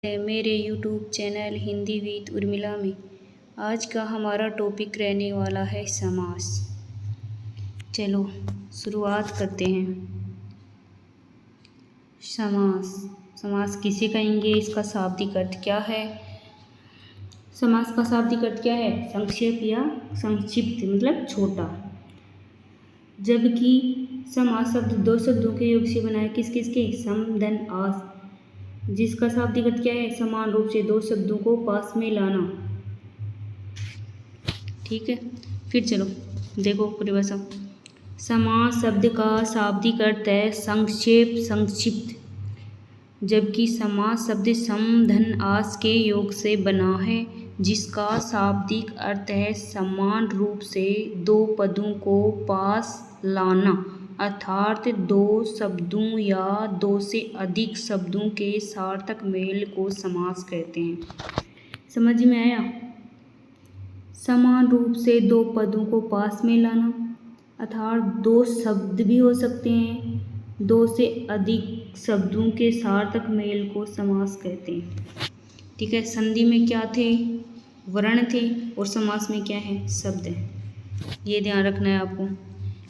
है मेरे YouTube channel Hindi with Urmila में। आज का हमारा टॉपिक रहने वाला है समास। चलो शुरुआत करते हैं। समास समास किसे कहेंगे, इसका शाब्दिक अर्थ क्या है? समास का शाब्दिक अर्थ क्या है? संक्षेप या संक्षिप्त मतलब छोटा। जबकि समास शब्द दो शब्दों के योग से बना है। किस किस के? सम धन आस, जिसका शाब्दिक अर्थ क्या है? समान रूप से दो शब्दों को पास में लाना। ठीक है, फिर चलो देखो परिभाषा। समास शब्द का शाब्दिक अर्थ है संक्षेप संक्षिप्त, जबकि समास शब्द सम धन आस के योग से बना है, जिसका शाब्दिक अर्थ है समान रूप से दो पदों को पास लाना, अर्थात दो शब्दों या दो से अधिक शब्दों के सार्थक मेल को समास कहते हैं। समझ में आया? समान रूप से दो पदों को पास में लाना, अर्थात दो शब्द भी हो सकते हैं, दो से अधिक शब्दों के सार्थक मेल को समास कहते हैं। ठीक है, संधि में क्या थे? वर्ण थे, और समास में क्या है? शब्द है। ये ध्यान रखना है आपको।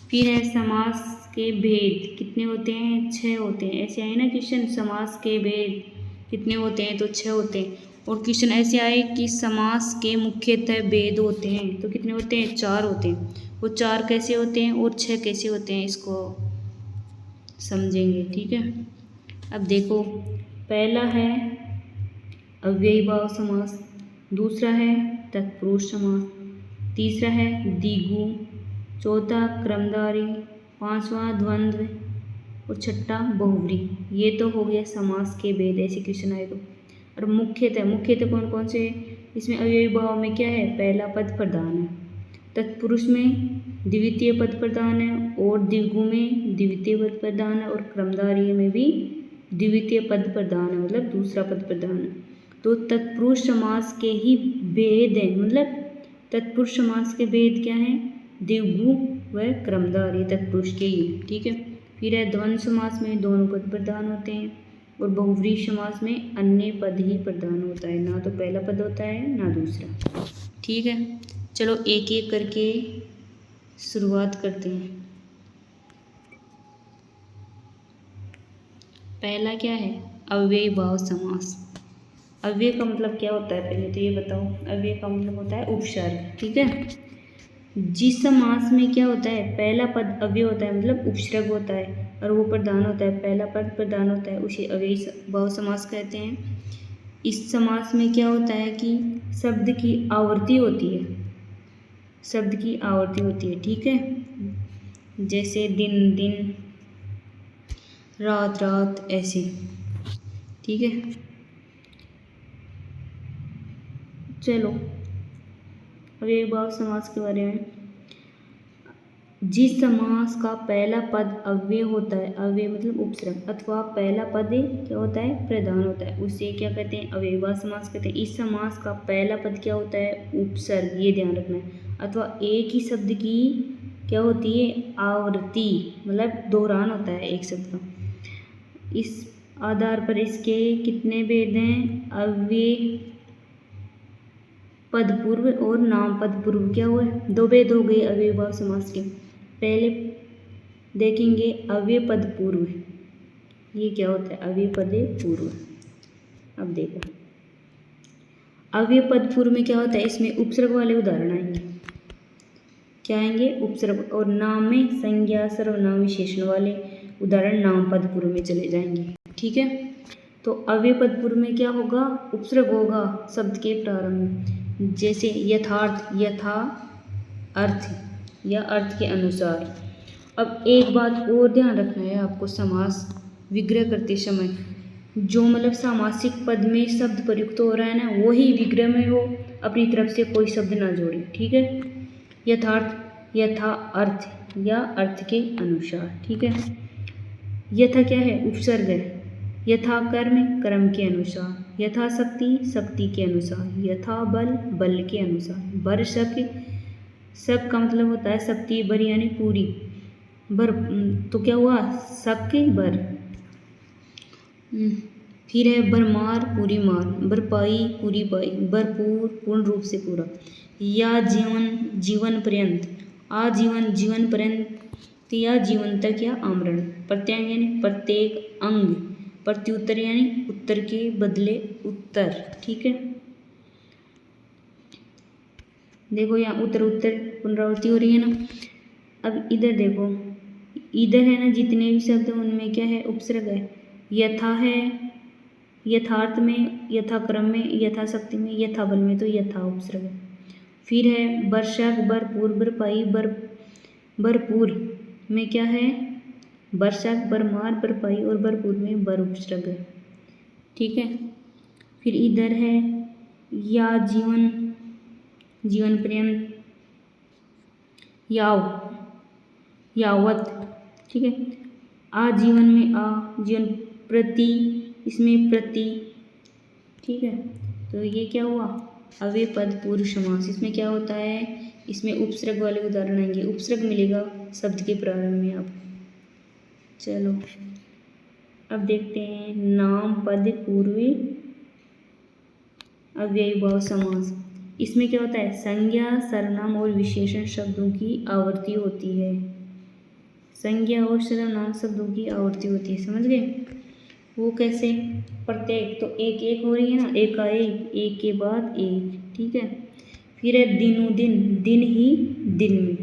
फिर है समास के भेद कितने होते हैं? 6 होते हैं। ऐसे आए ना क्वेश्चन, समास के भेद कितने होते हैं? तो 6 होते हैं। और क्वेश्चन ऐसे आए कि समास के मुख्यतः भेद होते हैं, तो कितने होते हैं? 4 होते हैं। वो 4 कैसे होते हैं और 6 कैसे होते हैं, इसको समझेंगे। ठीक है, अब देखो, पहला है अव्ययीभाव समास, दूसरा है तत्पुरुष समास, तीसरा है द्विगु, चौथा क्रमधारी, पांचवा द्वंद्व और छठा बहुव्रीहि। ये तो हो गया समास के भेद, ऐसे क्वेश्चन आए तो। और मुख्यतः कौन कौन से? इसमें अव्ययी भाव में क्या है? पहला पद प्रधान है, तत्पुरुष में द्वितीय पद प्रधान है, और द्विगु में द्वितीय पद प्रधान है, और क्रमधारी में भी द्वितीय पद प्रधान है, मतलब दूसरा पद प्रधान है। तो तत्पुरुष समास के ही भेद हैं, मतलब तत्पुरुष समास के भेद क्या हैं? द्विगु व क्रमधारी तत्पुरुष के ही। ठीक है, फिर है द्वंद्व समास में दोनों पद प्रधान होते हैं, और बहुव्रीहि समास में अन्य पद ही प्रधान होता है, ना तो पहला पद होता है ना दूसरा। ठीक है, चलो एक एक करके शुरुआत करते हैं। पहला क्या है? अव्ययी भाव समास। अव्यय का मतलब क्या होता है, पहले तो ये बताओ। अव्यय का मतलब होता है उपसर्ग। ठीक है, जिस समास में क्या होता है? पहला पद अव्यय होता है, मतलब उपसर्ग होता है, और वो प्रधान होता है, पहला पद प्रधान होता है, उसे अव्ययी भाव समास कहते हैं। इस समास में क्या होता है कि शब्द की आवृत्ति होती है, शब्द की आवृत्ति होती है। ठीक है, जैसे दिन दिन, रात रात, ऐसे। ठीक है, चलो अव्ययी भाव समास के बारे में। जिस समास का पहला पद अव्यय होता है, अव्यय मतलब उपसर्ग, अथवा पहला पद क्या होता है? प्रधान होता है, उसे क्या कहते हैं? अव्ययी भाव समास कहते हैं। इस समास का पहला पद क्या होता है? उपसर्ग, ये ध्यान रखना है। अथवा एक ही शब्द की क्या होती है? आवृत्ति, मतलब दोहरान होता है एक शब्द का। इस आधार पर इसके कितने भेद हैं? अव्यय पद पूर्व और नाम पद पूर्व। क्या हुआ? 2 भेद हो गए अव्ययी भाव समास के। पहले देखेंगे अव्यय पद पूर्व, ये क्या होता है? अव्यय पद पूर्व। अब देखो अव्यय पद पूर्व में क्या होता है? इसमें उपसर्ग वाले उदाहरण आएंगे। क्या आएंगे? उपसर्ग। और नाम में संज्ञा सर्वनाम विशेषण वाले उदाहरण नाम पद पूर्व में चले जाएंगे। ठीक है, तो अव्यय पद पूर्व में क्या होगा? उपसर्ग होगा शब्द के प्रारंभ में, जैसे यथार्थ, यथा अर्थ या अर्थ के अनुसार। अब एक बात और ध्यान रखना है आपको, समास विग्रह करते समय जो मतलब सामासिक पद में शब्द प्रयुक्त हो रहा है ना, वही विग्रह में हो, अपनी तरफ से कोई शब्द ना जोड़े। ठीक है, यथार्थ, यथा अर्थ या अर्थ के अनुसार। ठीक है, यथा क्या है? उपसर्ग है। यथा कर्म, कर्म के अनुसार। यथा शक्ति, शक्ति के अनुसार। यथा बल, बल के अनुसार। बर शक, शक का मतलब होता है शक्ति भर, यानी पूरी भर। तो क्या हुआ? शक भर। फिर है भरमार पूरी मार, भरपाई पूरी पाई, भरपूर पूर्ण रूप से पूरा, या जीवन जीवन पर्यंत, आजीवन जीवन पर्यंत या जीवन तक या आमरण, प्रत्यंग यानी प्रत्येक अंग, प्रत्युत्तर यानी उत्तर के बदले उत्तर। ठीक है, देखो यहाँ उत्तर उत्तर पुनरावृत्ति हो रही है ना। अब इधर देखो, इधर है ना जितने भी शब्द हैं उनमें क्या है, उपसर्ग है। यथा है यथार्थ में, यथाक्रम में, यथाशक्ति में, यथाबल में, तो यथा उपसर्ग है। फिर है वर्षक, भरपूर, भरपाई, भरपूर में क्या है, वर्षक, भरमार, भरपाई और भरपूर में बर उपसर्ग है। ठीक है, फिर इधर है या जीवन जीवन पर्यंत, यावत। ठीक है, आजीवन में आ, जीवन प्रति, इसमें प्रति। ठीक है, तो ये क्या हुआ, अव्यय पद पूर्व समास। इसमें क्या होता है, इसमें उपसर्ग वाले उदाहरण आएंगे, उपसर्ग मिलेगा शब्द के प्रारंभ में। अब चलो अब देखते हैं नाम पद पूर्वी अव्ययीभाव समास। इसमें क्या होता है, संज्ञा सर्वनाम और विशेषण शब्दों की आवर्ती होती है। संज्ञा और सर्वनाम शब्दों की आवर्ती होती है, समझ गए। वो कैसे, प्रत्येक तो एक एक हो रही है ना, एक का एक के बाद एक। ठीक है, फिर है दिनों दिन, दिन ही दिन में,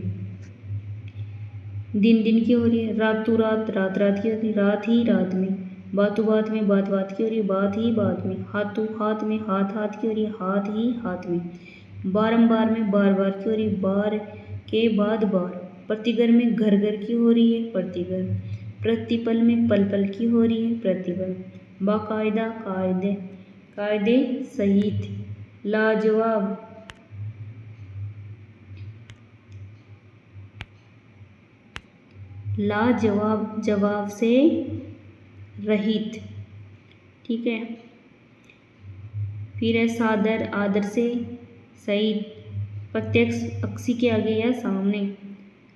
दिन दिन की हो रही है, रातों रात, रात रात की होती है, रात ही रात में, बातों बात में, बात बात की हो रही है, बात ही बात में, हाथों हाथ में, हाथ हाथ की हो रही है, हाथ ही हाथ में, बारंबार में, बार बार की हो रही है, बार के बाद बार, प्रतिगर में घर घर की हो रही है, प्रतिगर, प्रतिपल में पल पल की हो रही है, प्रतिपल, बाकायदा, कायदे, कायदे सहित, लाजवाब, लाजवाब, जवाब से रहित। ठीक है, फिर है सादर, आदर से सहित, प्रत्यक्ष अक्सी के आगे या सामने,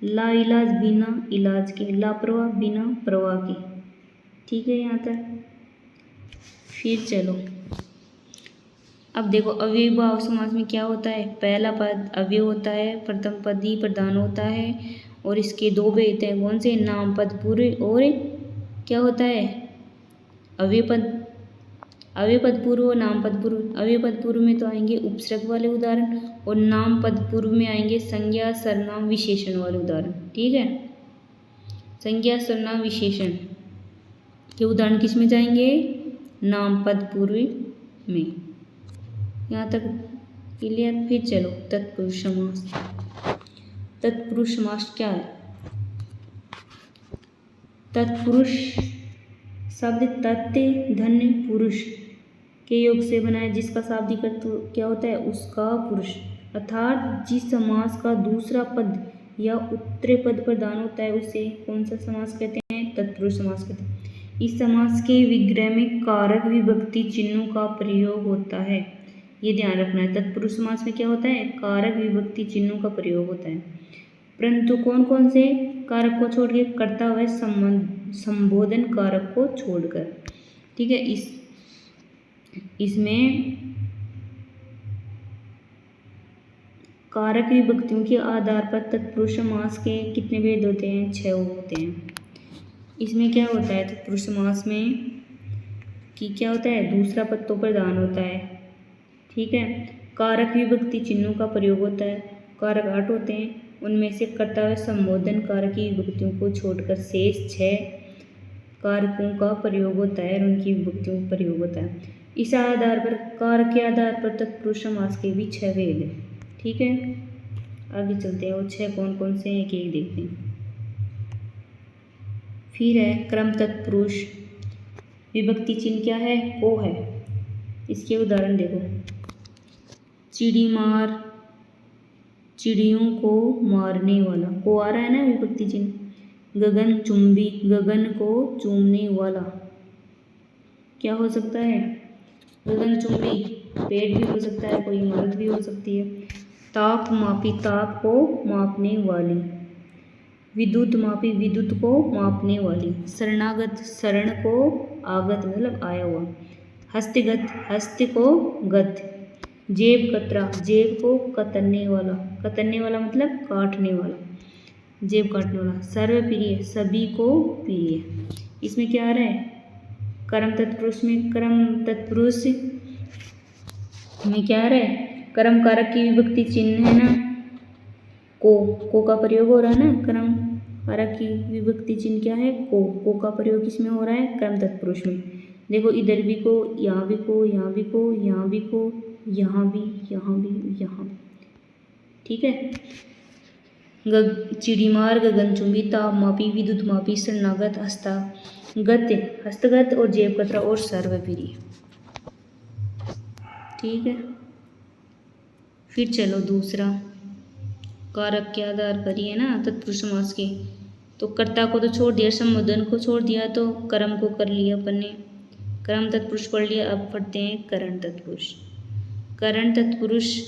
ला इलाज, बिना इलाज के, लापरवाह, बिना प्रवाह के। ठीक है यहाँ तक। फिर चलो अब देखो अव्ययीभाव समास में क्या होता है, पहला पद अव्यय होता है, प्रथम पद ही प्रधान होता है और इसके दो भेद हैं, कौन से, नाम पद पूर्व और क्या होता है, अव्यय पद, अव्यय पद पूर्व और नाम पद पूर्व। अव्यय पद पूर्व में तो आएंगे उपसर्ग वाले उदाहरण और नाम पद पूर्व में आएंगे संज्ञा सर्वनाम विशेषण वाले उदाहरण। ठीक है, संज्ञा सर्वनाम विशेषण के उदाहरण किस में जाएंगे, नाम पद पूर्व में। यहाँ तक क्लियर। फिर चलो तत्पुरुष समास। तत्पुरुष समास क्या है, तत्पुरुष शब्द तत् धन्य पुरुष के योग से बना है, जिसका शाब्दिक अर्थ क्या होता है, उसका पुरुष, अर्थात जिस समास का दूसरा पद या उत्तरे पद प्रधान होता है उसे कौन सा समास कहते हैं, तत्पुरुष समास कहते हैं। इस समास के विग्रह में कारक विभक्ति चिन्हों का प्रयोग होता है, ये ध्यान रखना है। तत्पुरुष समास में क्या होता है, कारक विभक्ति चिन्हों का प्रयोग होता है, परंतु कौन कौन से कारक को छोड़ के, कर्ता व संबोधन कारक को छोड़कर। ठीक है, इसमें कारक विभक्तियों के आधार पर तत्पुरुष समास के कितने भेद होते हैं, 6 होते हैं। इसमें क्या होता है तत्पुरुष समास में कि क्या होता है, दूसरा पद तो प्रधान होता है। ठीक है, कारक विभक्ति चिन्हों का प्रयोग होता है, कारक 8 होते हैं, उनमें से कर्ता व संबोधन कारक की विभक्तियों को छोड़कर शेष 6 कारकों का प्रयोग होता है और उनकी विभक्तियों का प्रयोग होता है। इस आधार पर, कारक के आधार पर तत्पुरुष समास के भी 6 भेद हैं। ठीक है, आगे चलते हैं, वो 6 कौन कौन से हैं, एक एक देखते हैं। फिर है क्रम तत्पुरुष, विभक्ति चिन्ह क्या है, को है। इसके उदाहरण देखो, चिड़ी मार, चिड़ियों को मारने वाला, को आ रहा है ना विभक्ति चिन्ह। गगन चुंबी, गगन को चूमने वाला, क्या हो सकता है, गगन चुंबी, पेड़ भी हो सकता है, कोई इमारत भी हो सकती है। ताप मापी, ताप को मापने वाली। विद्युत मापी, विद्युत को मापने वाली। शरणागत, शरण को आगत मतलब आया हुआ। हस्तगत, हस्त को गत। जेब कतरा, जेब को कतरने वाला मतलब काटने वाला, जेब काटने वाला। सर्वप्रिय, सभी को प्रिय। इसमें क्या आ रहा है, कर्म तत्पुरुष में, कर्म तत्पुरुष में क्या आ रहा है, कर्म कारक की विभक्ति चिन्ह है ना, को का प्रयोग हो रहा है ना, कर्म कारक की विभक्ति चिन्ह क्या है, को का प्रयोग किसमें हो रहा है, कर्म तत्पुरुष में। देखो इधर भी को, यहाँ भी को, यहाँ भी को, यहाँ भी को, यहाँ भी, यहाँ भी, यहाँ भी, ठीक है। चिड़ीमार, गगनचुंबी, ताप मापी, विद्युत मापी, शरणागत, हस्तगत, हस्तगत और जेब कतरा और सर्वप्रिय, ठीक है। फिर चलो दूसरा, कारक के आधार पर ही है ना तत्पुरुष समास के। तो कर्ता को तो छोड़ दिया, संबोधन को छोड़ दिया, तो कर्म को कर लिया अपन ने, कर्म तत्पुरुष पढ़ लिया। अब पढ़ते हैं करण तत्पुरुष। करण तत्पुरुष,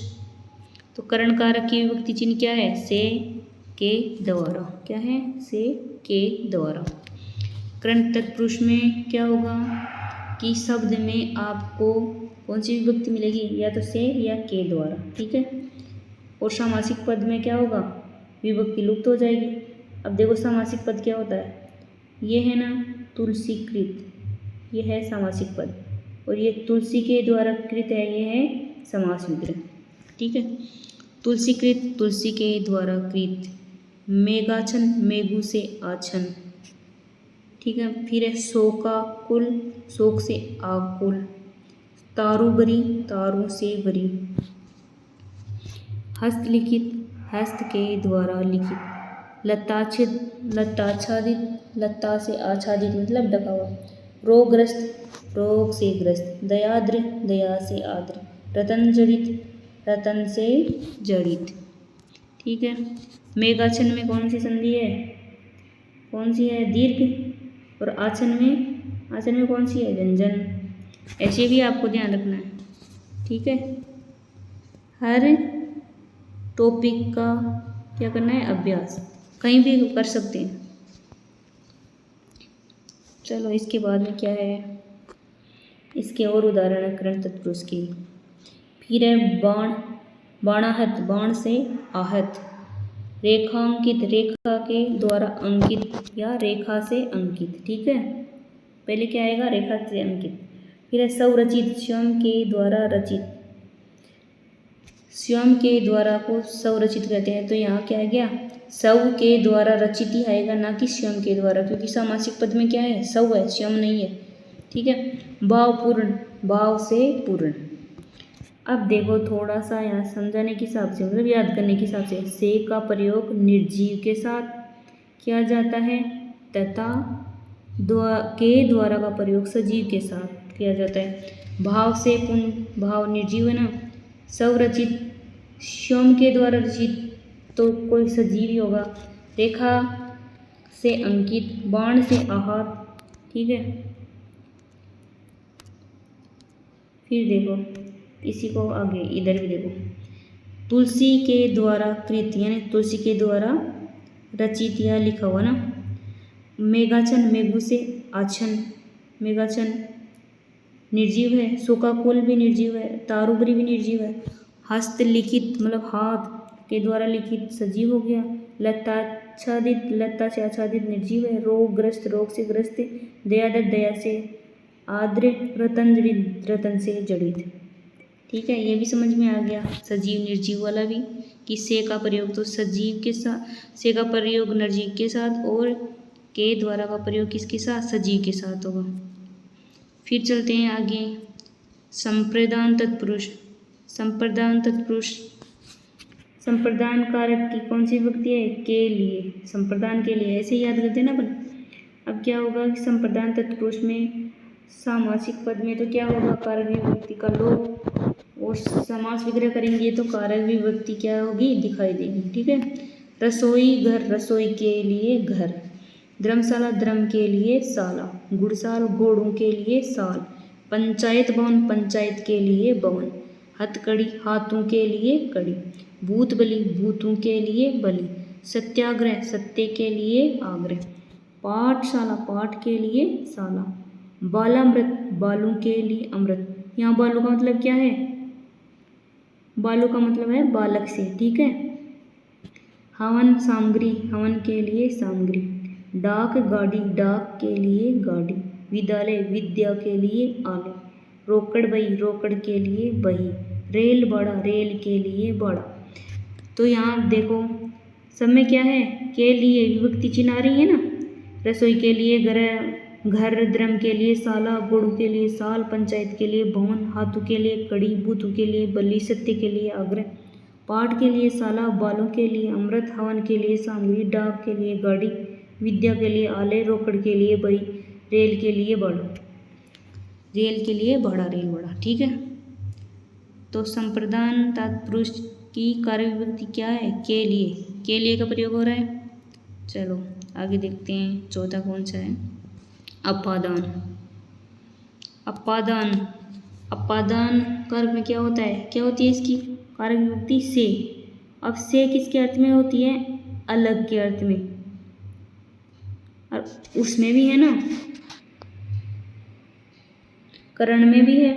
तो करण कारक की विभक्ति चिन्ह क्या है, से के द्वारा, क्या है, से के द्वारा। करण तत्पुरुष में क्या होगा कि शब्द में आपको कौन सी विभक्ति मिलेगी, या तो से या के द्वारा, ठीक है। और सामासिक पद में क्या होगा, विभक्ति लुप्त हो जाएगी। अब देखो सामासिक पद क्या होता है, ये है ना तुलसीकृत, ये है सामासिक पद, और ये तुलसी के द्वारा कृत है, ये है समास विग्रह, ठीक है। तुलसीकृत, तुलसी के द्वारा कृत। मेघाछन, मेघु से आछन, ठीक है। फिर है शोकाकुल, शोक से आकुल। तारुबरी, तारों से बरी। हस्तलिखित, हस्त के द्वारा लिखित। लताच्छित, लताच्छादित, लता से आच्छादित मतलब ढका हुआ। रोगग्रस्त, रोग से ग्रस्त। दयाद्र, दया से आद्र। रतन जड़ित, रतन से जड़ित, ठीक है। मेघाछन में कौन सी संधि है, कौन सी है, दीर्घ। और आछन में कौन सी है, व्यंजन। ऐसे भी आपको ध्यान रखना है, ठीक है। हर टॉपिक का क्या करना है, अभ्यास, कहीं भी कर सकते हैं। चलो इसके बाद में क्या है, इसके और उदाहरण है करण तत्पुरुष की। फिर है बाण, बाणाहत, बाण से आहत। रेखांकित, रेखा के द्वारा अंकित या रेखा से अंकित, ठीक है। पहले क्या आएगा, रेखा से अंकित। फिर है स्वरचित, स्वयं के द्वारा रचित। स्वयं के द्वारा को स्वरचित कहते हैं, तो यहाँ क्या आ गया, स्व के द्वारा रचित ही आएगा, ना कि स्वयं के द्वारा, क्योंकि सामासिक पद में क्या है, स्व है, स्वयं नहीं है, ठीक है। भावपूर्ण, भाव से पूर्ण। अब देखो थोड़ा सा यहाँ समझाने के हिसाब से, मतलब याद करने के हिसाब से का प्रयोग निर्जीव के साथ किया जाता है, तथा के द्वारा का प्रयोग सजीव के साथ किया जाता है। भाव से पूर्ण, भाव निर्जीव है ना। स्वरचित, स्वयं के द्वारा रचित, तो कोई सजीव ही होगा। रेखा से अंकित, बाण से आहत, ठीक है। फिर देखो इसी को आगे इधर भी देखो, तुलसी के द्वारा कृत, यानी तुलसी के द्वारा रचित या लिखा हुआ ना। मेघाछन, मेघु से आछन, मेघाछन निर्जीव है। शोकाकुल भी निर्जीव है। तारुबरी भी निर्जीव है। हस्तलिखित मतलब हाथ के द्वारा लिखित सजीव हो गया। लताच्छादित, लता से आच्छादित निर्जीव है। रोगग्रस्त, रोग से ग्रस्त। दयादत्त, दया से आद्र। रतन जड़ित, रतन से जड़ित, ठीक है। ये भी समझ में आ गया, सजीव निर्जीव वाला भी, कि से का प्रयोग तो सजीव के साथ, से का प्रयोग निर्जीव के साथ, और के द्वारा का प्रयोग किसके साथ, सजीव के साथ होगा। फिर चलते हैं आगे, संप्रदान तत्पुरुष। संप्रदान तत्पुरुष, संप्रदान कारक की कौन सी विभक्ति है, के लिए, संप्रदान के लिए, ऐसे याद करते हैं ना अपन। अब क्या होगा कि संप्रदान तत्पुरुष में सामासिक पद में तो क्या होगा, कारक विभक्ति का लोप, और समास विग्रह करेंगे तो कारक विभक्ति क्या होगी, दिखाई देगी, ठीक है। रसोई घर, रसोई के लिए घर। धर्मशाला, धर्म के लिए शाला। घुड़साल, घोड़ों के लिए साल। पंचायत भवन, पंचायत के लिए भवन। हथकड़ी, हाथों के लिए कड़ी। भूत बलि, भूतों के लिए बलि। सत्याग्रह, सत्य के लिए आग्रह। पाठशाला, पाठ के लिए शाला। बालामृत, बालों के लिए अमृत। यहाँ बालों का मतलब क्या है? बालों का मतलब है बालक से, ठीक है। हवन सामग्री, हवन के लिए सामग्री। डाक गाड़ी, डाक के लिए गाड़ी। विद्यालय, विद्या के लिए आलय। रोकड़ बही, रोकड़ के लिए बही। रेल बड़ा, रेल के लिए बड़ा। तो यहाँ देखो सब में क्या है? के लिए विभक्ति चिन्ह आ रही है ना। रसोई के लिए घर, द्रम के लिए साला, गुड़ के लिए साल, पंचायत के लिए भवन, हाथों के लिए कड़ी, बूथों के लिए बलि, सत्य के लिए आग्रह, पाठ के लिए साला, बालों के लिए अमृत, हवन के लिए सामग्री, डाक के लिए गाड़ी, विद्या के लिए आलय, रोकड़ के लिए बही, रेल के लिए बड़ा, रेल के लिए बड़ा, रेल बड़ा, ठीक है। तो संप्रदान तत्पुरुष की कार्य विभक्ति क्या है? के लिए का प्रयोग हो रहा है। चलो आगे देखते हैं चौथा कौन सा है? अपादान। अपादान, अपादान कर्म में क्या होता है? क्या होती है इसकी कार्य विभक्ति? से। अब से किसके अर्थ में होती है? अलग के अर्थ में। और उसमें भी है ना, करण में भी है,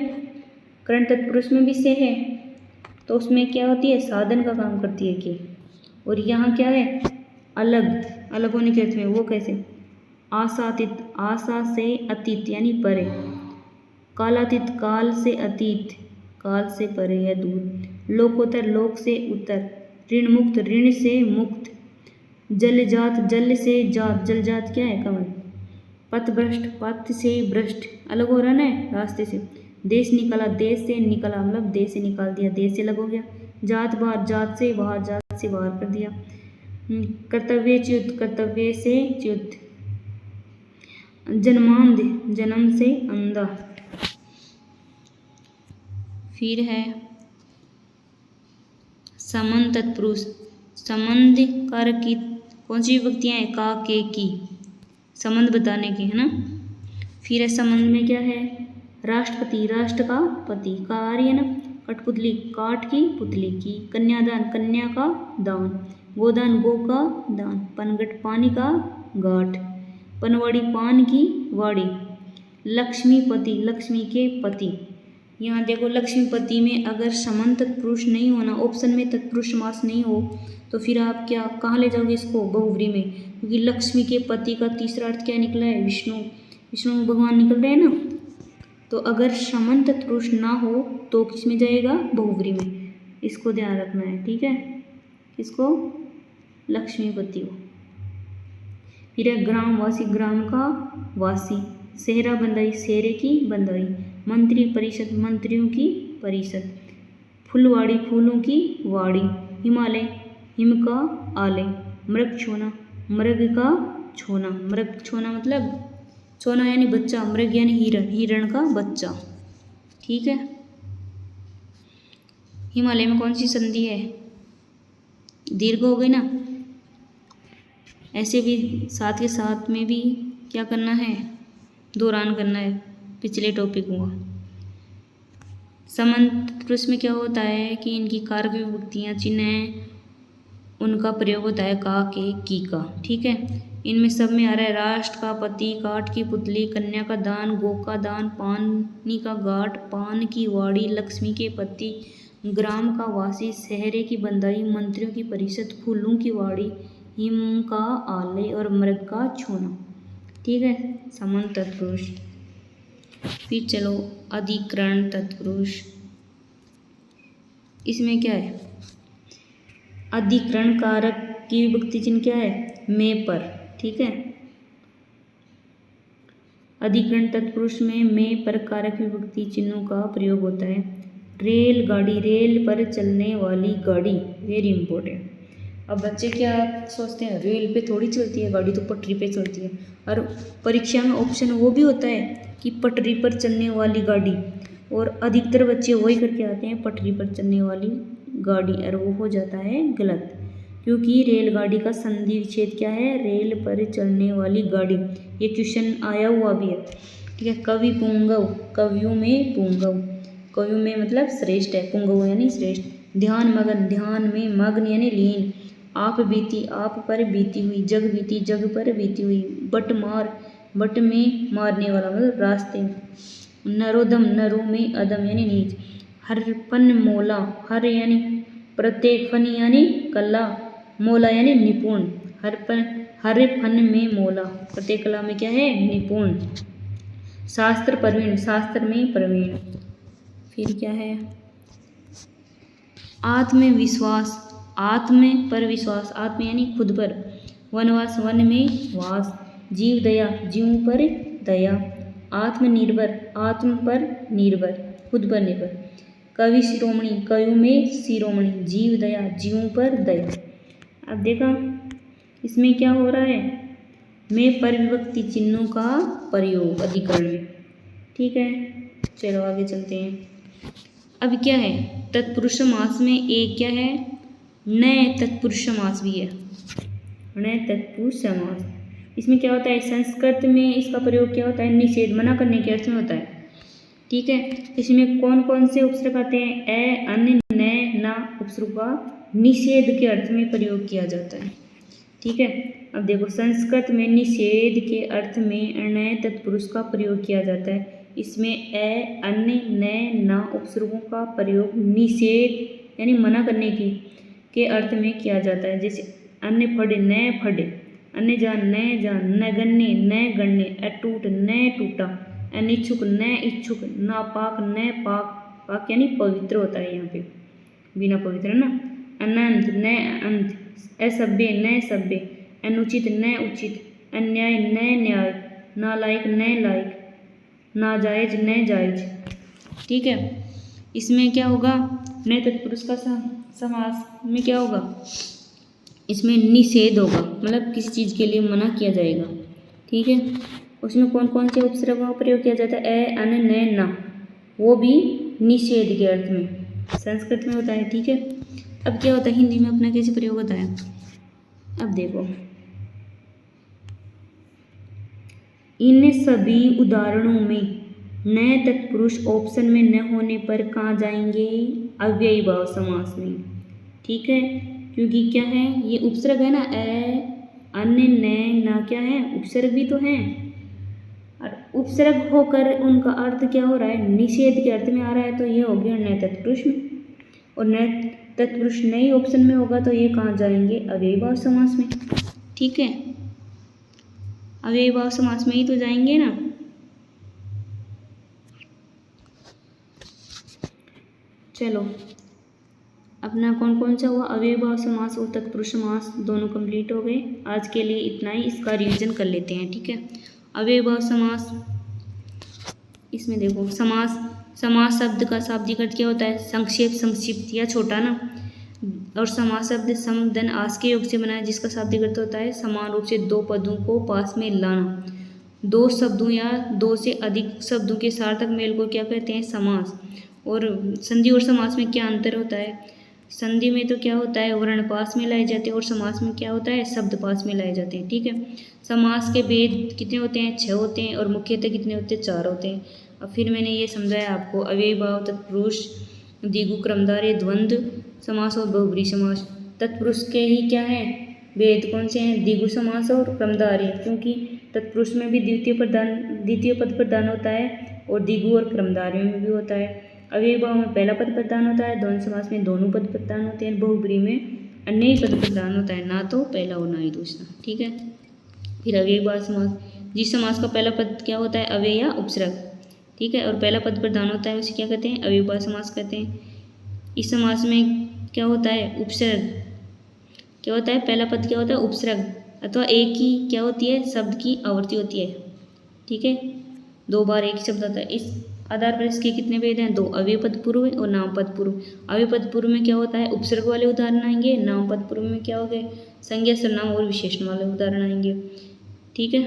करण तत्पुरुष में भी से है। तो उसमें क्या होती है? साधन का काम करती है के। और यहाँ क्या है? अलग, अलग होने के अर्थ में। वो कैसे? आसातीत, आशा से अतीत यानी परे। कालातीत, काल से अतीत, काल से परे या दूर। लोकोत्तर, लोक से उत्तर। ऋण मुक्त, ऋण से मुक्त। जलजात, जल से जात, जलजात क्या है? कमल। पथभ्रष्ट, पथ से भ्रष्ट, अलग हो रहा ना रास्ते से। देश निकाला, देश से निकला, मतलब देश से निकाल दिया, देश से अलग हो गया। जात बाहर, जात से बाहर, जात से बाहर कर दिया। कर्तव्य च्युत, कर्तव्य से च्युत। जन्मांध, जन्म से अंधा। फिर है संबंध तत्पुरुष। संबंध कारक की कौन सी विभक्तियां हैं? का, के, की, संबंध बताने की, है ना। फिर है संबंध में क्या है? राष्ट्रपति, राष्ट्र का पति, का आ रही है ना। कठपुतली, काठ की पुतली की। कन्यादान, कन्या का दान। गोदान, गो का दान। पनघट, पानी का घाट। पनवाड़ी, पान की वाड़ी। लक्ष्मीपति, लक्ष्मी के पति। यहाँ देखो लक्ष्मीपति में अगर संबंध तत्पुरुष नहीं होना, ऑप्शन में तत्पुरुष समास नहीं हो, तो फिर आप क्या कहाँ ले जाओगे इसको? बहुव्रीहि में। क्योंकि लक्ष्मी के पति का तीसरा अर्थ क्या निकला है? विष्णु, विष्णु भगवान निकल रहे हैं ना। तो अगर संबंध तत्पुरुष ना हो तो किस में जाएगा? बहुव्रीहि में। इसको ध्यान रखना है, ठीक है। इसको लक्ष्मीपति हो। फिर है ग्रामवासी, ग्राम का वासी। सेहरा बंदाई, सेहरे की बंदाई। मंत्री परिषद, मंत्रियों की परिषद। फुलवाड़ी, फूलों की वाड़ी। हिमालय, हिम का आलय। मृग छोना, मृग का छोना। मृग छोना मतलब छोना यानी बच्चा, मृग यानी हिरण, हिरण का बच्चा, ठीक है। हिमालय में कौन सी संधि है? दीर्घ हो गई ना। ऐसे भी साथ के साथ में भी क्या करना है? दोहरान करना है पिछले टॉपिक को। संबंध तत्पुरुष में क्या होता है कि इनकी कारक विभक्तियाँ चिन्ह हैं, उनका प्रयोग होता है का, के, की का, ठीक है। इनमें सब में आ रहा है राष्ट्र का पति, काठ की पुतली, कन्या का दान, गो का दान, पानी का घाट, पान की वाड़ी, लक्ष्मी के पति, ग्राम का वासी, शहरे की बंदाई, मंत्रियों की परिषद, फूलों की वाड़ी, हिम का आलय और मृग का छोना, ठीक है। संबंध तत्पुरुष। फिर चलो अधिकरण तत्पुरुष। इसमें क्या है? अधिकरण कारक की विभक्ति चिन्ह क्या है? में पर, ठीक है। अधिकरण तत्पुरुष में पर कारक विभक्ति चिन्हों का प्रयोग होता है। रेलगाड़ी, रेल पर चलने वाली गाड़ी, वेरी इंपॉर्टेंट। अब बच्चे क्या सोचते हैं? रेल पे थोड़ी चलती है गाड़ी, तो पटरी पे चलती है। और परीक्षा में ऑप्शन वो भी होता है कि पटरी पर चलने वाली गाड़ी, और अधिकतर बच्चे वही करके आते हैं पटरी पर चलने वाली गाड़ी, और वो हो जाता है गलत। क्योंकि रेलगाड़ी का संधि विच्छेद क्या है? रेल पर चलने वाली गाड़ी। ये क्वेश्चन आया हुआ भी है, ठीक है। कवि पुंगव, कवियों में पुंगव, कवियों में मतलब श्रेष्ठ है, पुंगव यानी श्रेष्ठ। ध्यान मगन, ध्यान में मग्न यानी लीन। आप बीती, आप पर बीती हुई। जग बीती, जग पर बीती हुई। बट मार, बट में मारने वाला मतलब रास्ते में। नरोदम, नरो में अदम यानी नीच। हर फन मोला, हर यानी प्रत्येक, फन यानी कला, मोला यानी निपुण। हर फन में मोला, प्रत्येक कला में क्या है, निपुण। शास्त्र प्रवीण, शास्त्र में प्रवीण। फिर क्या है, आत्मविश्वास, आत्म पर विश्वास, आत्म यानी खुद पर। वनवास, वन में वास। जीव दया, जीव पर दया। आत्मनिर्भर, आत्म पर निर्भर, खुद पर निर्भर। कवि शिरोमणि, कवि में शिरोमणि। जीव दया, जीव पर दया। अब देखा इसमें क्या हो रहा है, में परिविभक्ति चिन्हों का प्रयोग अधिकरण में। ठीक है, चलो आगे चलते हैं। अब क्या है, तत्पुरुष समास में एक क्या है, न तत्पुरुष समास भी है। न तत्पुरुष समास, इसमें क्या होता है, संस्कृत में इसका प्रयोग क्या होता है, निषेध, मना करने के अर्थ में होता है। ठीक है, इसमें कौन कौन से उपसर्ग आते हैं, ए, अन, न, ना उपसर्ग का निषेध के अर्थ में प्रयोग किया जाता है। ठीक है, अब देखो संस्कृत में निषेध के अर्थ में न तत्पुरुष का प्रयोग किया जाता है। इसमें ए, अन, न, ना उपसर्गों का प्रयोग निषेध यानी मना करने की के अर्थ में किया जाता है। जैसे अन्य फड़े, न फड़े, अन्य जान, न जान, न गन्ने, न गन्ने, अटूट, न टूटा, अनिच्छुक, न इच्छुक, नापाक, न पाक, पाक यानी पवित्र होता है यहाँ पे, बिना पवित्र ना। अनंत, न अंत, असभ्य, न सभ्य, अनुचित, न उचित, अन्याय, न न्याय, नालायक, न लायक, नाजायज, न जायज। ठीक है, इसमें क्या होगा, न तत्पुरुष का समास में क्या होगा, इसमें निषेध होगा, मतलब किसी चीज़ के लिए मना किया जाएगा। ठीक है, उसमें कौन कौन से उपसर्ग का प्रयोग किया जाता है, ए, अन, न, ना, वो भी निषेध के अर्थ में संस्कृत में होता है। ठीक है, अब क्या होता है हिंदी में अपना कैसे प्रयोग होता है, अब देखो इन सभी उदाहरणों में न तत्पुरुष ऑप्शन में न होने पर कहाँ जाएंगे, अव्ययी भाव समास में। ठीक है, क्योंकि क्या है, ये उपसर्ग है ना, ए, अन, न, ना क्या है, उपसर्ग भी तो हैं, और उपसर्ग होकर उनका अर्थ क्या हो रहा है, निषेध के अर्थ में आ रहा है, तो ये हो गया न तत्पुरुष में। और न तत्पुरुष नहीं ऑप्शन में होगा तो ये कहाँ जाएंगे, अव्ययी भाव समास में। ठीक है, अव्ययी भाव समास में ही तो जाएंगे ना। चलो अपना कौन कौन सा हुआ, अव्ययी भाव समास और तत्पुरुष समास दोनों कंप्लीट हो गए। आज के लिए इतना ही, इसका रिवीजन कर लेते हैं। ठीक है, अव्ययी भाव समास, इसमें देखो समास, समास शब्द का शाब्दिक अर्थ क्या होता है, संक्षेप, संक्षिप्त या छोटा ना। और समास शब्द सम, धन, आस के योग से बना है, जिसका शाब्दिक अर्थ होता है समान रूप से दो पदों को पास में लाना। दो शब्दों या दो से अधिक शब्दों के सार्थक मेल को क्या कहते हैं, समास। और संधि और समास में क्या अंतर होता है, संधि में तो क्या होता है, वर्ण पास में लाए जाते हैं, और समास में क्या होता है, शब्द पास में लाए जाते हैं। ठीक है, समास के भेद कितने होते हैं, 6 होते हैं, और मुख्यतः कितने होते हैं, 4 होते हैं। अब फिर मैंने ये समझाया आपको, अव्ययी भाव, तत्पुरुष, द्विगु, क्रमधारय, द्वंद्व समास और बहुब्रीहि समास। तत्पुरुष के ही क्या है भेद, कौन से हैं, द्विगु समास और क्रमधारय, क्योंकि तत्पुरुष में भी द्वितीय पद प्रधान होता है, और द्विगु और क्रमधारय में भी होता है। अव्ययी भाव में पहला पद प्रधान होता है, द्वंद्व समास में दोनों पद प्रधान होते हैं, बहुब्रीहि में अन्य ही पद प्रधान होता है, ना तो पहला और ना ही दूसरा। ठीक है, फिर अव्ययी भाव समास, जिस समास का पहला पद क्या होता है, अव्यय या उपसर्ग। ठीक है, और पहला पद प्रधान होता है, उसे क्या कहते हैं, अव्ययी भाव समास कहते हैं। इस समास में क्या होता है, उपसर्ग क्या होता है, पहला पद क्या होता है, उपसर्ग, अथवा एक ही क्या होती है, शब्द की आवृत्ति होती है। ठीक है, 2 बार एक ही शब्द आता है। इस आधार पर इसके कितने भेद हैं, 2, अव्यय पद पूर्व और नाम पद पूर्व। अव्यय पद पूर्व में क्या होता है, उपसर्ग वाले उदाहरण आएंगे, नाम पद पूर्व में क्या हो गए, संज्ञा, सर्वनाम और विशेषण वाले उदाहरण आएंगे। ठीक है,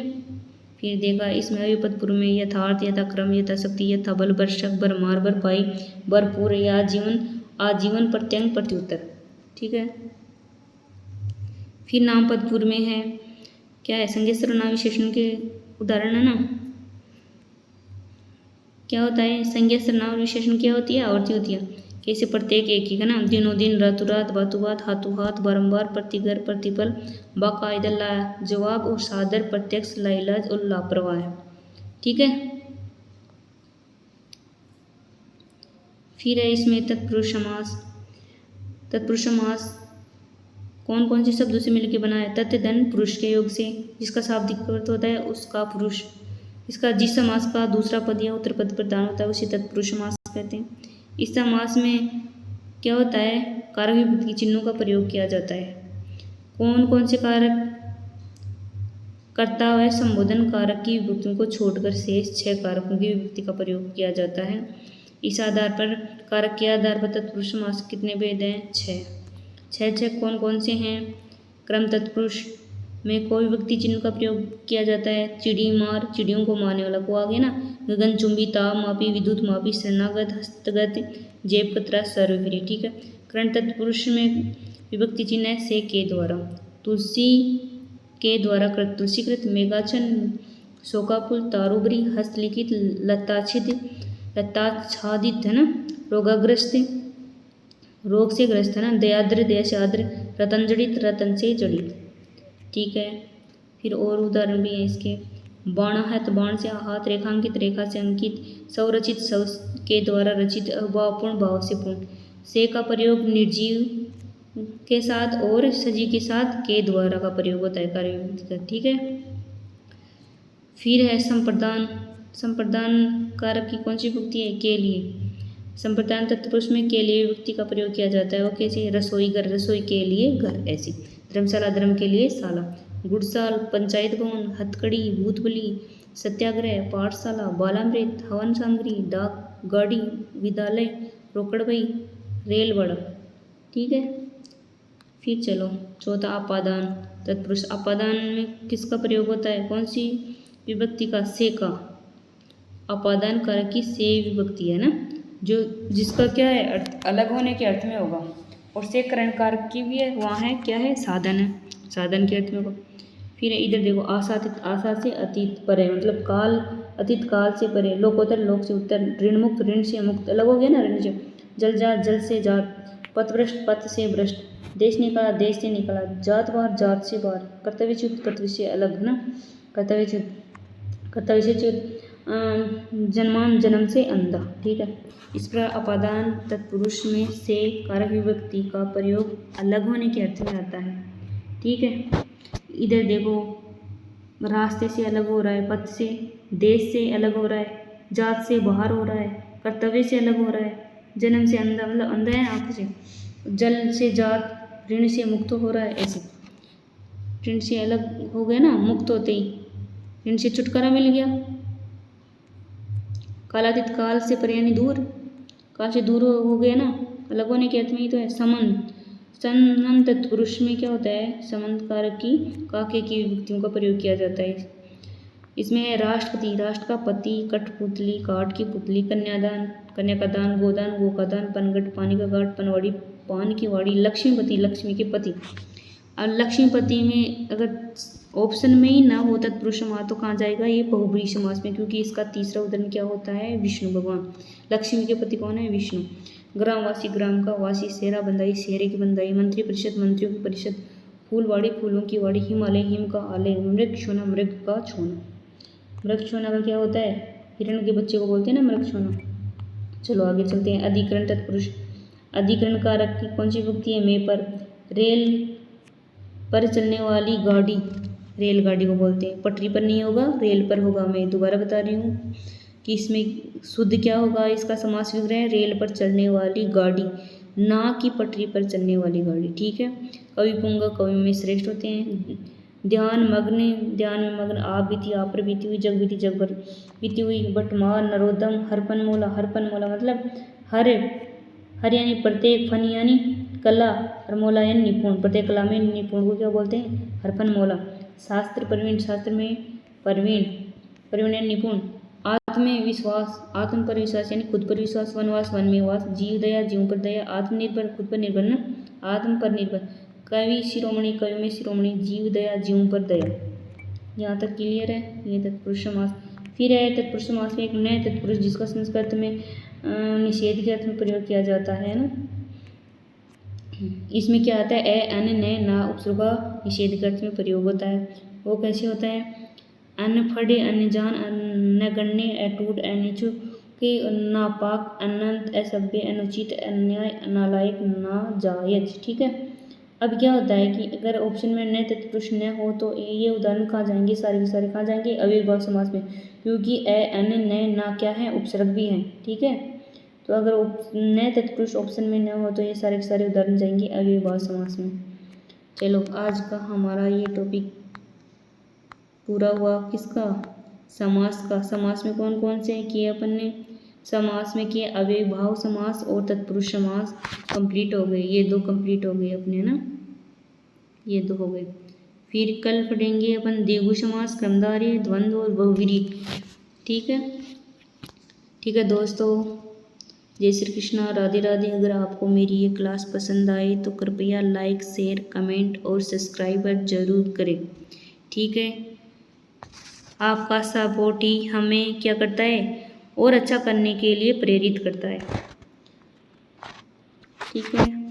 फिर देखा इसमें अव्यय पद पूर्व में यथार्थ, यथाक्रम, यथाशक्ति, यथाबल, भरसक, भरमार, भरपाई, भरपूर, या जीवन, आजीवन, प्रत्यंग, प्रत्युत्तर। ठीक है, फिर नाम पद पूर्व में है क्या है, संज्ञा, सर्वनाम, विशेषण के उदाहरण है ना। क्या होता है, संज्ञा, सर्वनाम और विशेषण क्या होती है, आवृत्ति होती है। कैसे, प्रत्येक एक ही का नाम, दिनों दिन, रातों रात, बातों बात, हाथों हाथ, बारंबार, प्रतिगर, प्रतिपल, बाकायदा, लाजवाब और सादर, प्रत्यक्ष, लाइलाज और लापरवाह है। ठीक है, फिर है इसमें तत्पुरुष समास। तत्पुरुष समास कौन कौन से शब्दों से मिलकर बना है? तत् धन पुरुष के योग से, जिसका शाब्दिक अर्थ होता है उसका पुरुष। इसका जिस समास का दूसरा पद या उत्तर पद प्रदान होता है उसे तत्पुरुष समास कहते हैं। इस समास में क्या होता है? कारक विभक्ति चिन्हों का प्रयोग किया जाता है। कौन कौन से कारक? कर्ता व संबोधन कारक की विभक्तियों को छोड़कर शेष 6 कारकों की विभक्ति का प्रयोग किया जाता है। इस आधार पर कारक के आधार पर तत्पुरुष समास कितने भेद हैं? 6 कौन कौन से हैं? क्रम तत्पुरुष में कोई विभक्ति चिन्ह का प्रयोग किया जाता है। चिड़ी मार, चिड़ियों को मारने वाला को आ गया ना। गगनचुंबी, ताप मापी, विद्युत मापी, शरणागत, हस्तगत, जेब कतरा, सर्वप्रिय। ठीक है। करण तत्पुरुष में विभक्ति चिन्ह है से के द्वारा। तुलसी के द्वारा कृत, तुलसीकृत, मेघाचन, शोकाकुल, तारुबरी, हस्तलिखित, लताच्छादित है ना, रोगाग्रस्त, रोग से ग्रस्त है ना, दयाद्र, दया से आद्र, रतन जड़ित, रतन से जड़ित। ठीक है। फिर और उदाहरण भी है इसके। बाण है तो बाण से हाथ, रेखांकित, रेखा से अंकित, स्वरचित, स्व के द्वारा रचित, भावपूर्ण, भाव से पूर्ण। से का प्रयोग निर्जीव के साथ और सजीव के साथ के द्वारा का प्रयोग होता है कार्य विभक्ति का। ठीक है। फिर है संप्रदान। संप्रदान कारक की कौन सी विभक्ति है? के लिए। संप्रदान तत्पुरुष में के लिए विभक्ति का प्रयोग किया जाता है। वो कैसे? रसोई घर, रसोई के लिए घर, ऐसी। धर्मशाला, धर्म के लिए शाला। गुड़साल, पंचायत भवन, हथकड़ी, भूतबली, सत्याग्रह, पाठशाला, बालामृत, हवन सामग्री, डाक गाड़ी, विद्यालय, रोकड़बई, रेलवड़ा। ठीक है। फिर चलो चौथा अपादान तत्पुरुष। अपादान में किसका प्रयोग होता है? कौन सी विभक्ति का? से का। अपादान कारक की से विभक्ति है ना, जो जिसका क्या है? अर्थ अलग होने के अर्थ में होगा। और से करण कारक की भी है, वहाँ है क्या है? साधन है, साधन के अर्थ में होगा। फिर इधर देखो आसातीत, आशा से अतीत परे, मतलब काल, अतीत काल से परे। लोकोत्तर, लोक से उत्तर। ऋण मुक्त, ऋण से मुक्त, अलग हो गया ना ऋण से। जल जात, जल से जात। पथभ्रष्ट, पथ से भ्रष्ट। देश निकाला, देश से निकाला। जात बाहर, जात से बाहर। कर्तव्यच्युत, कर्तव्य से अलग है ना, कर्तव्यच्युत, कर्तव्य से च्युत। जन्मान, जन्म से अंधा। ठीक है। इस प्रकार अपादान तत्पुरुष में से कारक विभक्ति का प्रयोग अलग होने के अर्थ में आता है। ठीक है। इधर देखो रास्ते से अलग हो रहा है, पथ से, देश से अलग हो रहा है, जात से बाहर हो रहा है, कर्तव्य से अलग हो रहा है, जन्म से अंधा, मतलब अंधा है आँख से, जल से जात, ऋण से मुक्त हो रहा है, ऐसे। ऋण से अलग हो गया ना, मुक्त होते ही ऋण से छुटकारा मिल गया। कालातीत, काल से परे यानी दूर, काल से दूर हो गया ना, अलग होने के अर्थ में ही तो है। संबंध, संबंध तत्पुरुष में क्या होता है? संबंध कारक की काके की विभक्तियों का प्रयोग किया जाता है। इसमें है राष्ट्रपति, राष्ट्र का पति, कठपुतली, काठ की पुतली, कन्यादान, कन्या का दान, गोदान, गो का दान, पनघट, पानी का घाट, पनवाड़ी, पान की वाड़ी, लक्ष्मीपति, लक्ष्मी के पति। और लक्ष्मीपति में अगर ऑप्शन में ही ना हो तत्पुरुष समास तो कहाँ जाएगा? ये बहुब्रीहि समास में, क्योंकि इसका तीसरा उदाहरण क्या होता है? विष्णु भगवान। लक्ष्मी के पति कौन है? विष्णु। ग्रामवासी, ग्राम का वासी, सेहरा बंदाई, सेहरे की बंदाई, मंत्री परिषद, मंत्रियों की परिषद, फूलवाड़ी, फूलों की वाड़ी, हिमालय, हिम का आलय, मृग छोना, मृग का छोना। मृग छोना का क्या होता है? हिरण के बच्चे को बोलते हैं ना मृग छोना। चलो आगे चलते हैं। अधिकरण तत्पुरुष। अधिकरण कारक की कौन सी विभक्ति है? में पर। रेल पर चलने वाली गाड़ी, रेलगाड़ी को बोलते हैं। पटरी पर नहीं होगा, रेल पर होगा। मैं दोबारा बता रही हूँ कि इसमें शुद्ध क्या होगा? इसका समास विग्रह है रेल पर चलने वाली गाड़ी, ना कि पटरी पर चलने वाली गाड़ी। ठीक है। कवि पुंगा कवि में श्रेष्ठ होते हैं। ध्यान मग्न, ध्यान में मग्न। आप बीती, आप पर बीती हुई, जग बीती, जग पर बीती हुई। बटमार, नरोदम, हरपन मोला, हरपन मोला मतलब हर, हर यानी प्रत्येक, फन यानी कला, और मोला यानी निपुण। प्रत्येक कला में निपुण को क्या बोलते हैं? हरपन मोला। शास्त्र प्रवीण, शास्त्र में प्रवीण, प्रवीण यानी निपुण। आत्मविश्वास, आत्म पर विश्वास यानी खुद पर विश्वास। वनवास, वन में वास। जीव दया, जीव पर दया। आत्मनिर्भर, खुद पर निर्भर ना, आत्म पर निर्भर। कवि शिरोमणि, कवि में शिरोमणि। जीव दया, जीव पर दया। यहाँ तक क्लियर है? ये तत्पुरुष समास। फिर है तत्पुरुष समास में एक नए तत्पुरुष जिसका संस्कृत में निषेध के अर्थ में प्रयोग किया जाता है ना। इसमें क्या आता है? ए, अन, ने, ना उपसर्ग का निषेध के अर्थ में प्रयोग होता है। वो कैसे होता है? अनफड़े, अनजान, अनगण्य, अटूट, अनिचु, कि नापाक, अनंत, असभ्य, अनुचित, अन्याय, नालायक, नाजायज। ठीक है। अब क्या होता है कि अगर ऑप्शन में न तत्पुरुष न हो तो ये उदाहरण कहाँ जाएंगे, सारे के सारे कहाँ जाएंगे, अव्ययीभाव समास में, क्योंकि अ, अन, न, ना क्या है, उपसर्ग भी हैं। ठीक है। तो अगर न तत्पुरुष ऑप्शन में न हो तो ये सारे के सारे उदाहरण जाएंगे अव्ययीभाव समास में। चलो आज का हमारा ये टॉपिक पूरा हुआ। किसका? समास का। समास में कौन कौन से किए अपन ने? समास में किए अव्ययीभाव समास और तत्पुरुष समास कंप्लीट हो गए। ये 2 कंप्लीट हो गए अपने ना, ये 2 हो गए। फिर कल पढ़ेंगे अपन द्विगु समास, क्रमधारय, द्वंद्व और बहुव्रीहि। ठीक है। ठीक है दोस्तों, जय श्री कृष्णा, राधे राधे। अगर आपको मेरी ये क्लास पसंद आए तो कृपया लाइक, शेयर, कमेंट और सब्सक्राइब जरूर करें। ठीक है। आपका सपोर्ट ही हमें क्या करता है, और अच्छा करने के लिए प्रेरित करता है। ठीक है।